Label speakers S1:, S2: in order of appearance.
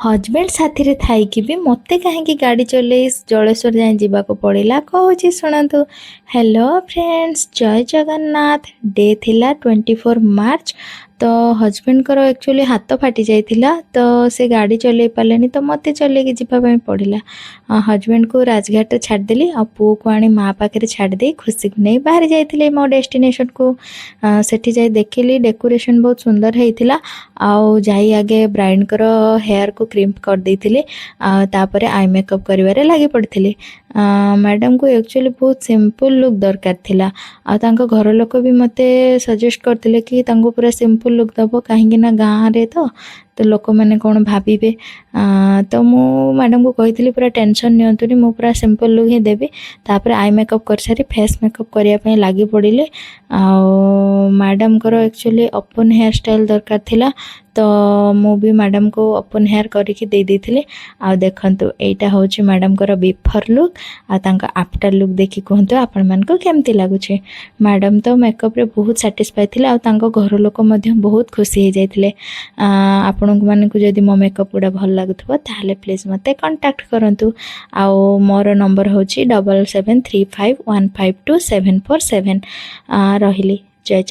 S1: Husband साथी रे Thai कि भी मते कहीं गाड़ी चले जलेश्वर जाए जावाक पड़ा कहूँ शुणु। हेलो फ्रेंड्स, जय जगन्नाथ। डे थिला 24 मार्च। तो हजबैंड को एक्चुअली हाथ फाटी जाइथिला, तो से गाड़ी चले पारे तो मते चलेकी जावाई पड़ा। हजबैंड को राजघाट छाड़देली आ पुओ को आनी माँ पाखे छाड़दे खुशी को नहीं बाहरी जाइए मो डेस्टिनेशन को। सेठी जाई देखिली डेकोरेशन बहुत सुंदर होता। आउ जाई आगे ब्राइड कर हेयर को क्रिम्प कर देइथिले। तापरे आई मेकअप करिवारे लागी पड़थिले। मैडम को एक्चुअली बहुत सिंपल लुक दरकार थिला। आ तांको घर लोक भी मते सजेस्ट करथिले कि तांको पूरा सिंपल लुक दबो, काहेकि ना गाँ रे तो लोक मैंने कौन भाविबे। तो मु मैडम को कही पूरा टेंशन नियंतुनी, मु पूरा सिंपल लुक ही देबी। तापर आई मेकअप कर सारी फेस मेकअप करिया पई लागी पड़िले। मैडम को एक्चुअली ओपन हेयर स्टाइल दरकार थिला, तो मु भी मैडम को ओपन हेयर करके दे देथिले। आ देखंतु एटा होची मैडम को बिफोर लुक आ तांका आफ्टर लुक देखि कहंतु आपण मन को केमती लागु छे। मैडम तो मेकअप रे बहुत सैटिस्फाई थिले आ तांको घर लोक मध्ये बहुत खुशी हो जाइथिले। आपण माने को जदी मो मेकअप उडा भल लागुथबो ताहले प्लीज मते कांटेक्ट करंतु। आ मोर नंबर होची 7735152747। रहिली। जय